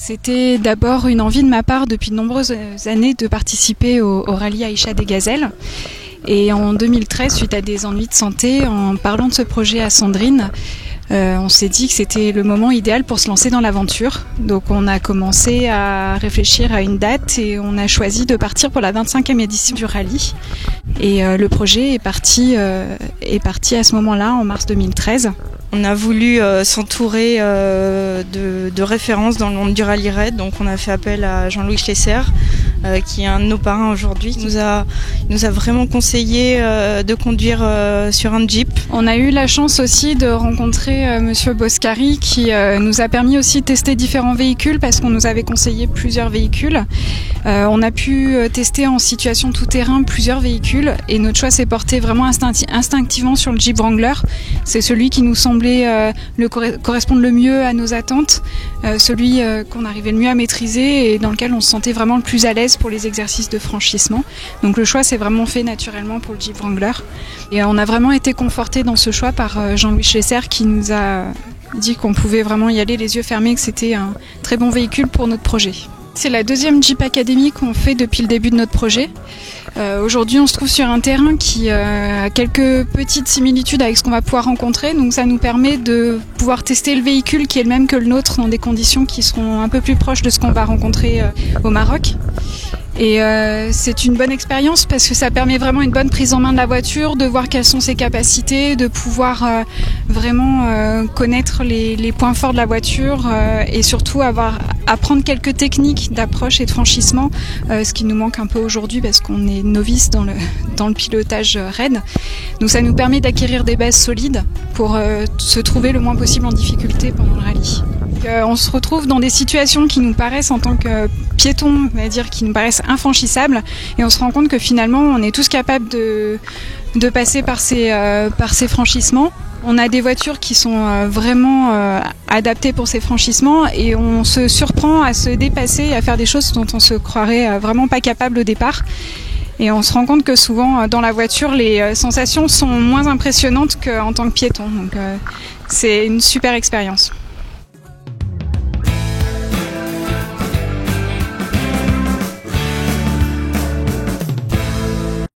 C'était d'abord une envie de ma part depuis de nombreuses années de participer au rallye Aïcha des Gazelles. Et en 2013, suite à des ennuis de santé, en parlant de ce projet à Sandrine, on s'est dit que c'était le moment idéal pour se lancer dans l'aventure. Donc on a commencé à réfléchir à une date et on a choisi de partir pour la 25e édition du rallye. Et le projet est parti à ce moment-là, en mars 2013. On a voulu s'entourer de références dans le monde du rallye raid, donc on a fait appel à Jean-Louis Schlesser, qui est un de nos parrains aujourd'hui. Il nous a vraiment conseillé de conduire sur un Jeep. On a eu la chance aussi de rencontrer Monsieur Boscari, qui nous a permis aussi de tester différents véhicules, parce qu'on nous avait conseillé plusieurs véhicules. On a pu tester en situation tout-terrain plusieurs véhicules, et notre choix s'est porté vraiment instinctivement sur le Jeep Wrangler. C'est celui qui nous semblait correspondre le mieux à nos attentes, celui qu'on arrivait le mieux à maîtriser et dans lequel on se sentait vraiment le plus à l'aise pour les exercices de franchissement. Donc le choix s'est vraiment fait naturellement pour le Jeep Wrangler. Et on a vraiment été confortés dans ce choix par Jean-Louis Schlesser, qui nous a dit qu'on pouvait vraiment y aller les yeux fermés, que c'était un très bon véhicule pour notre projet. C'est la deuxième Jeep Academy qu'on fait depuis le début de notre projet. Aujourd'hui, on se trouve sur un terrain qui a quelques petites similitudes avec ce qu'on va pouvoir rencontrer. Donc ça nous permet de pouvoir tester le véhicule qui est le même que le nôtre dans des conditions qui seront un peu plus proches de ce qu'on va rencontrer au Maroc. Et c'est une bonne expérience parce que ça permet vraiment une bonne prise en main de la voiture, de voir quelles sont ses capacités, de pouvoir vraiment connaître les points forts de la voiture et surtout apprendre quelques techniques d'approche et de franchissement, ce qui nous manque un peu aujourd'hui parce qu'on est novice dans le pilotage raid. Donc ça nous permet d'acquérir des bases solides pour se trouver le moins possible en difficulté pendant le rallye. On se retrouve dans des situations qui nous paraissent, en tant que piétons, on va dire, qui nous paraissent infranchissables, et on se rend compte que finalement on est tous capables de passer par ces franchissements. On a des voitures qui sont vraiment adaptées pour ces franchissements, et on se surprend à se dépasser et à faire des choses dont on se croirait vraiment pas capable au départ. Et on se rend compte que souvent dans la voiture les sensations sont moins impressionnantes qu'en tant que piéton. Donc c'est une super expérience.